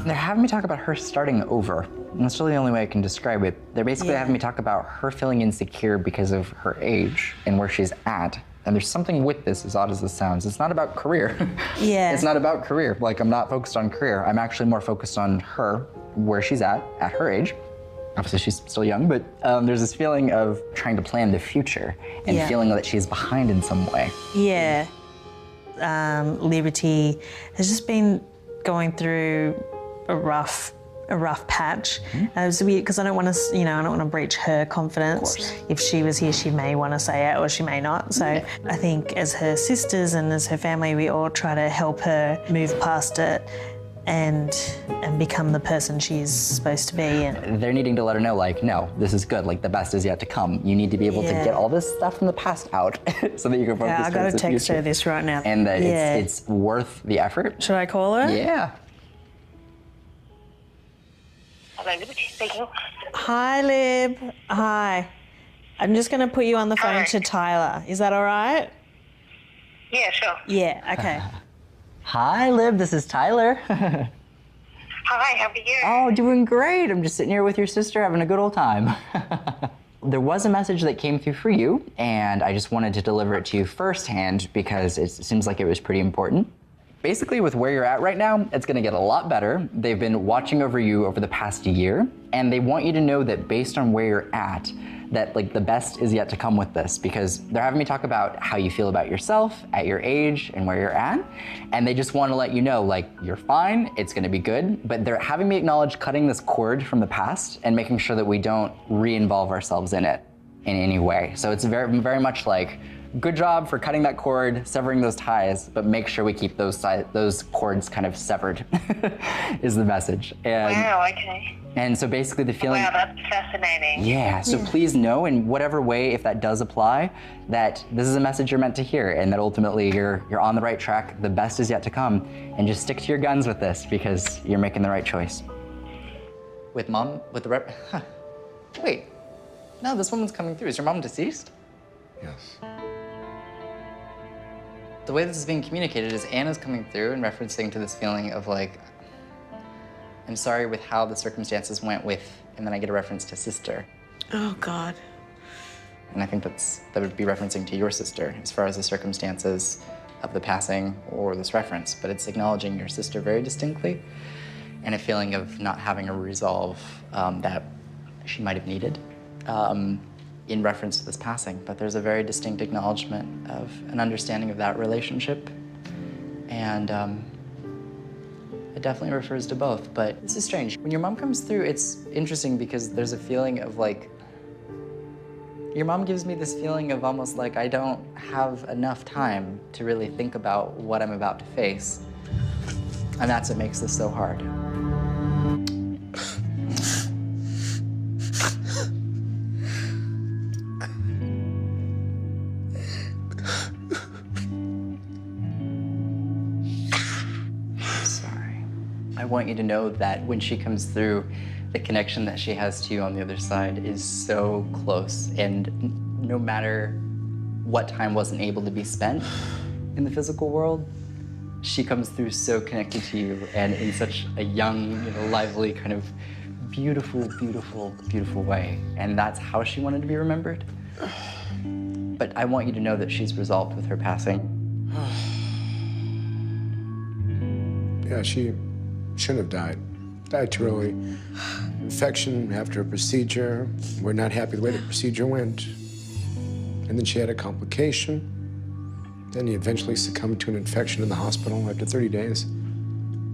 They're having me talk about her starting over. And that's really the only way I can describe it. They're basically having me talk about her feeling insecure because of her age and where she's at. And there's something with this, as odd as this sounds. It's not about career. Yeah. It's not about career. Like, I'm not focused on career. I'm actually more focused on her, where she's at her age. Obviously, she's still young, but there's this feeling of trying to plan the future and feeling that she's behind in some way. Yeah. Liberty has just been going through a rough patch. It was weird because I don't want to, I don't want to breach her confidence. If she was here, she may want to say it or she may not. So I think as her sisters and as her family, we all try to help her move past it and become the person she's supposed to be. And they're needing to let her know, like, no, this is good. Like, the best is yet to come. You need to be able to get all this stuff from the past out so that you can focus I got to text her this right now. And that it's worth the effort. Should I call her? Yeah. Hello, Liberty speaking. Hi, Lib. Hi. I'm just going to put you on the phone to Tyler. Is that all right? Yeah, sure. Yeah, okay. Hi, Lib. This is Tyler. Hi, how are you? Oh, doing great. I'm just sitting here with your sister having a good old time. There was a message that came through for you, and I just wanted to deliver it to you firsthand because it seems like it was pretty important. Basically, with where you're at right now, it's gonna get a lot better. They've been watching over you over the past year, and they want you to know that based on where you're at, that like the best is yet to come with this, because they're having me talk about how you feel about yourself at your age and where you're at, and they just want to let you know, like, you're fine, it's gonna be good, but they're having me acknowledge cutting this cord from the past and making sure that we don't re-involve ourselves in it in any way. So it's very, very much like, good job for cutting that cord, severing those ties, but make sure we keep those cords kind of severed, is the message. And, wow, okay. And so basically the feeling— Wow, that's fascinating. Yeah, so please know in whatever way, if that does apply, that this is a message you're meant to hear and that ultimately you're on the right track, the best is yet to come, and just stick to your guns with this because you're making the right choice. With mom, with the wait, no, this woman's coming through. Is your mom deceased? Yes. The way this is being communicated is Anna's coming through and referencing to this feeling of like, I'm sorry with how the circumstances went with, and then I get a reference to sister. Oh, God. And I think that would be referencing to your sister as far as the circumstances of the passing or this reference, but it's acknowledging your sister very distinctly and a feeling of not having a resolve that she might have needed. In reference to this passing, but there's a very distinct acknowledgement of an understanding of that relationship, and it definitely refers to both, but this is strange. When your mom comes through, it's interesting because there's a feeling of like, your mom gives me this feeling of almost like I don't have enough time to really think about what I'm about to face, and that's what makes this so hard. I want you to know that when she comes through, the connection that she has to you on the other side is so close. And no matter what time wasn't able to be spent in the physical world, she comes through so connected to you and in such a young, lively, kind of beautiful, beautiful, beautiful way. And that's how she wanted to be remembered. But I want you to know that she's resolved with her passing. Yeah, she shouldn't have died. Died too early. Infection after a procedure. We're not happy the way the procedure went. And then she had a complication. Then he eventually succumbed to an infection in the hospital after 30 days.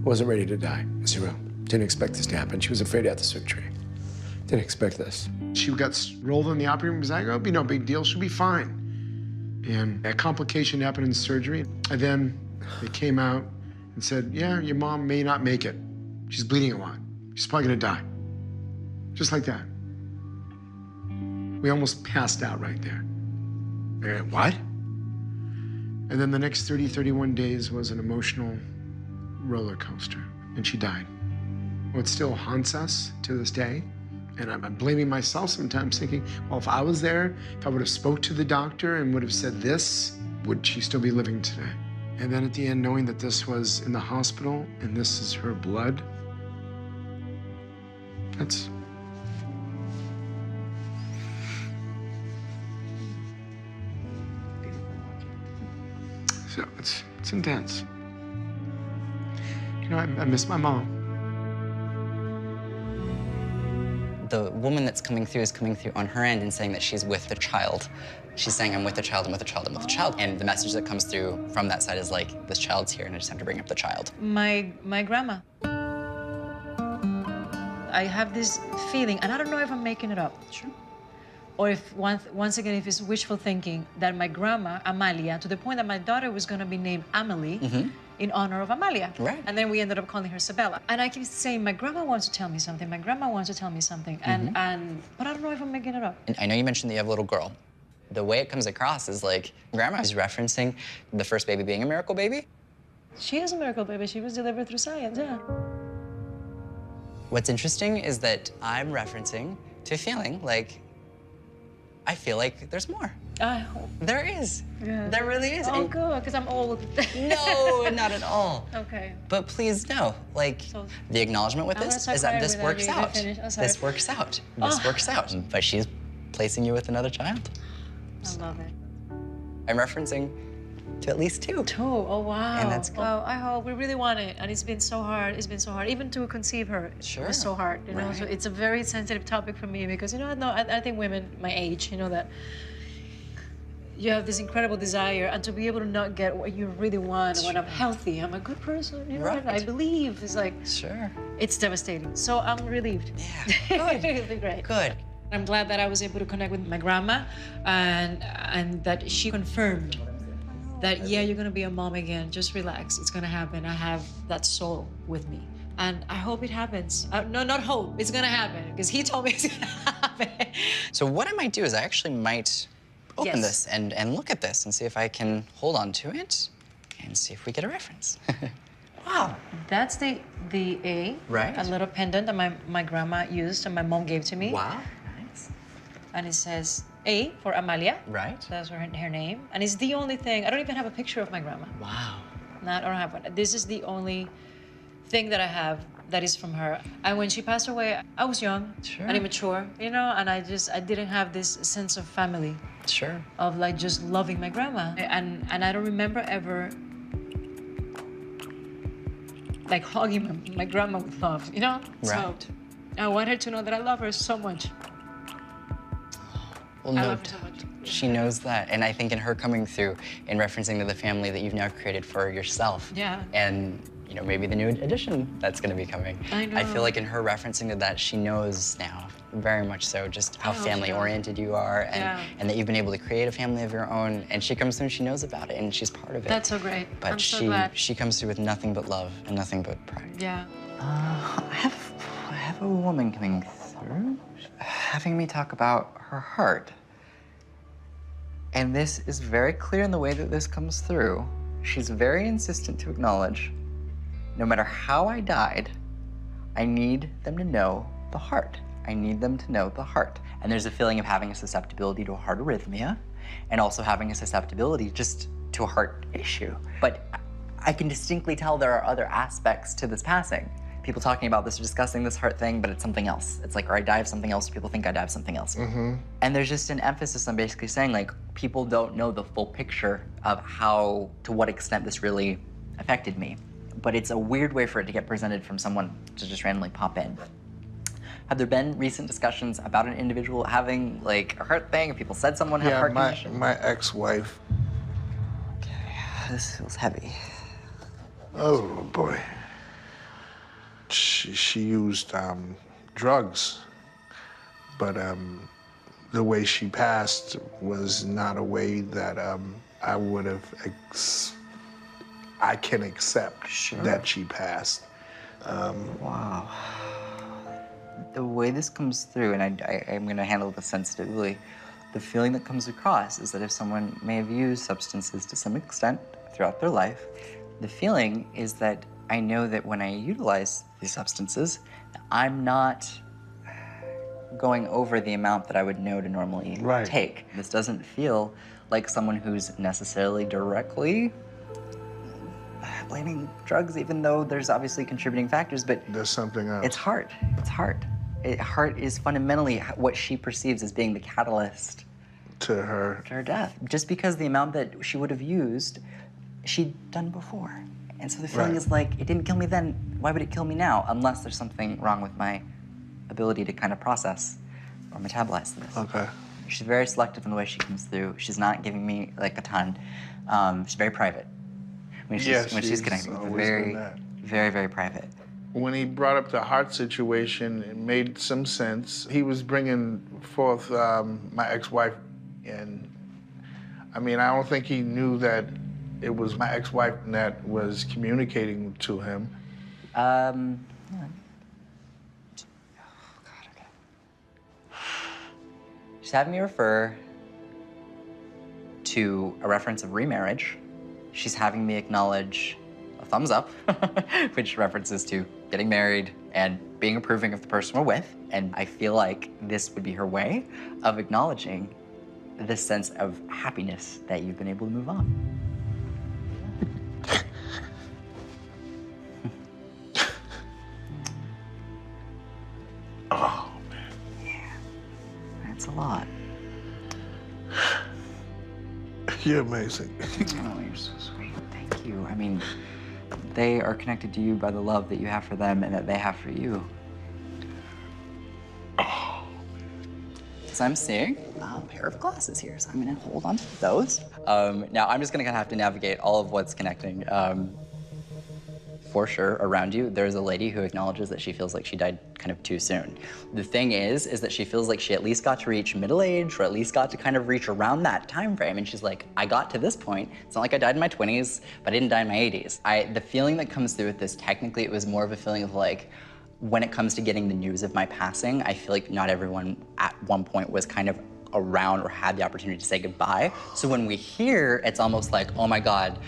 Wasn't ready to die. Zero. Didn't expect this to happen. She was afraid to have the surgery. Didn't expect this. She got rolled in the operating room. Was like, oh, it'll be no big deal. She'll be fine. And a complication happened in surgery. And then they came out and said, yeah, your mom may not make it. She's bleeding a lot. She's probably gonna die. Just like that. We almost passed out right there. What? And then the next 30, 31 days was an emotional roller coaster, and she died. Well, it still haunts us to this day. And I'm blaming myself sometimes, thinking, well, if I was there, if I would have spoke to the doctor and would have said this, would she still be living today? And then at the end, knowing that this was in the hospital and this is her blood, It's... So it's intense. You know, I miss my mom. The woman that's coming through is coming through on her end and saying that she's with the child. She's saying, I'm with the child, I'm with the child, I'm with the child. And the message that comes through from that side is like, this child's here and I just have to bring up the child. My grandma. I have this feeling, and I don't know if I'm making it up. Sure. Or if, once again, if it's wishful thinking, that my grandma, Amalia, to the point that my daughter was gonna be named Amelie in honor of Amalia. Right. And then we ended up calling her Sabella. And I keep saying, my grandma wants to tell me something, my grandma wants to tell me something. But I don't know if I'm making it up. And I know you mentioned that you have a little girl. The way it comes across is like, grandma is referencing the first baby being a miracle baby. She is a miracle baby. She was delivered through science, yeah. What's interesting is that I'm referencing to feeling like, I feel like there's more. I hope. There is. Yeah. There really is. Oh, And- good, because I'm old. No, not at all. Okay. But please know, like, So- the acknowledgement with I'm gonna this start is that crying this without works you to out. finish. I'm sorry. This works out. This works out. But she's placing you with another child. I love it. I'm referencing to at least two. Two. Oh, wow. And that's good. Oh, I hope. We really want it. And it's been so hard. It's been so hard. Even to conceive her Sure. was so hard, you know? So Right. it's a very sensitive topic for me because, you know, I think women my age, you know, that you have this incredible desire and to be able to not get what you really want when I'm healthy, I'm a good person, you know, and I Right. believe. It's like, Sure. it's devastating. So I'm relieved. Yeah. Good. Really great. Good. I'm glad that I was able to connect with my grandma and that she confirmed that, yeah, you're gonna be a mom again. Just relax, it's gonna happen. I have that soul with me. And I hope it happens. No, not hope, it's gonna happen because he told me it's gonna happen. So what I might do is I actually might open Yes. this and look at this and see if I can hold on to it and see if we get a reference. Wow. That's the A, Right. a little pendant that my grandma used and my mom gave to me. Wow. Nice. And it says A for Amalia. Right. That's her name. And it's the only thing, I don't even have a picture of my grandma. Wow. No, I don't have one. This is the only thing that I have that is from her. And when she passed away, I was young Sure. and immature, you know, and I didn't have this sense of family, Sure. of like just loving my grandma. And I don't remember ever like hugging my grandma with love, you know? Right. So I want her to know that I love her so much. Well, I no, love her so much. she knows that. And I think in her coming through and referencing to the family that you've now created for yourself. Yeah. And, you know, maybe the new addition that's going to be coming. I know. I feel like in her referencing to that, she knows now, very much so, just how I hope family-oriented you are Yeah. and that you've been able to create a family of your own. And she comes through and she knows about it and she's part of it. That's so great. But I'm so glad. she comes through with nothing but love and nothing but pride. Yeah. I have a woman coming through, having me talk about her heart. And this is very clear in the way that this comes through. She's very insistent to acknowledge, no matter how I died, I need them to know the heart. I need them to know the heart. And there's a feeling of having a susceptibility to a heart arrhythmia and also having a susceptibility just to a heart issue. But I can distinctly tell there are other aspects to this passing. People talking about this, discussing this heart thing, but it's something else. It's like, or I die of something else, people think I die of something else. And there's just an emphasis on basically saying, like, people don't know the full picture of how, to what extent this really affected me. But it's a weird way for it to get presented from someone to just randomly pop in. Have there been recent discussions about an individual having, like, a heart thing? Have people said someone had a heart condition? my ex-wife. Okay, this feels heavy. Oh boy. She used drugs, but the way she passed was not a way that I would have I can accept that she passed. Wow. The way this comes through, and I'm going to handle this sensitively, the feeling that comes across is that if someone may have used substances to some extent throughout their life, the feeling is that I know that when I utilize these substances, I'm not going over the amount that I would know to normally take. This doesn't feel like someone who's necessarily directly blaming drugs, even though there's obviously contributing factors, but there's something else. it's hard. It's hard. heart is fundamentally what she perceives as being the catalyst To her. to her death. Just because the amount that she would have used, she'd done before. And so the feeling Right. is like, it didn't kill me then, why would it kill me now? Unless there's something wrong with my ability to kind of process or metabolize this. Okay. She's very selective in the way she comes through. She's not giving me like a ton. She's very private. When she's connecting, always very, been that. very, very private. When he brought up the heart situation, it made some sense. He was bringing forth my ex-wife, and I mean, I don't think he knew that it was my ex-wife that was communicating to him. Yeah. She's having me refer to a reference of remarriage. She's having me acknowledge a thumbs up, which references to getting married and being approving of the person we're with. And I feel like this would be her way of acknowledging this sense of happiness that you've been able to move on. Oh, man. Yeah, that's a lot. You're amazing. Oh, you're so sweet. Thank you. I mean, they are connected to you by the love that you have for them and that they have for you. So I'm seeing a pair of glasses here, so I'm gonna hold on to those. Now I'm just gonna kind of have to navigate all of what's connecting. For sure, around you, there's a lady who acknowledges that she feels like she died kind of too soon. The thing is that she feels like she at least got to reach middle age, or at least got to kind of reach around that time frame. And she's like, I got to this point. It's not like I died in my 20s, but I didn't die in my 80s. The feeling that comes through with this, technically, it was more of a feeling of like, when it comes to getting the news of my passing, I feel like not everyone at one point was kind of around or had the opportunity to say goodbye. So when we hear, it's almost like, oh my God,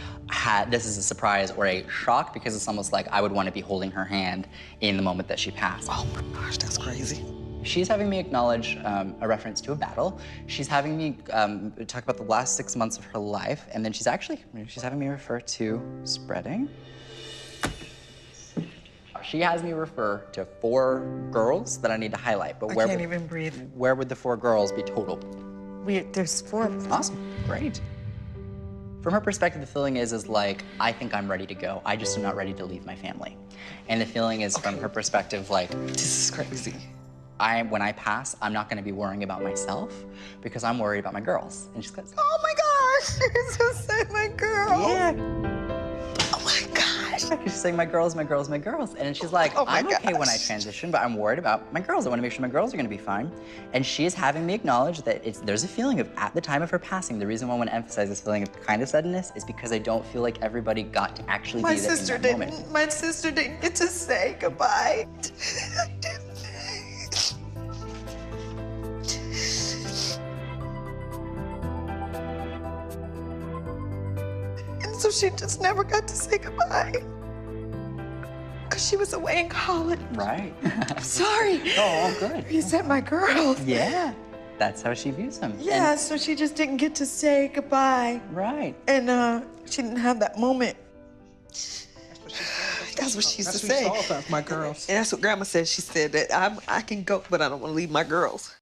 this is a surprise or a shock, because it's almost like I would want to be holding her hand in the moment that she passed. Oh my gosh, that's crazy. She's having me acknowledge a reference to a battle. She's having me talk about the last 6 months of her life, and then she's having me refer to spreading. She has me refer to 4 girls that I need to highlight, but I can't even breathe. Where would the 4 girls be total? There's 4 of them. Awesome, great. From her perspective, the feeling is like, I think I'm ready to go. I just am not ready to leave my family. And the feeling is, from her perspective, like, This is crazy. when I pass, I'm not gonna be worrying about myself because I'm worried about my girls. And she goes, Oh my gosh, you're so sad, my girl. yeah. Oh my gosh. She's saying, my girls, my girls, my girls. And then she's like, Oh my I'm okay when I gosh. transition, but I'm worried about my girls. I wanna make sure my girls are gonna be fine. And she is having me acknowledge that there's a feeling of, at the time of her passing, the reason why I wanna emphasize this feeling of kind of suddenness is because I don't feel like everybody got to actually My be there sister in that moment. didn't. My sister didn't get to say goodbye. And so she just never got to say goodbye. Because she was away in college. Right. Sorry. Oh, all good. You said my girl. Yeah, that's how she views them. Yeah, so she just didn't get to say goodbye. And, right. And she didn't have that moment. That's what she used to say. That's my girls. And that's what Grandma said. She said that I can go, but I don't want to leave my girls.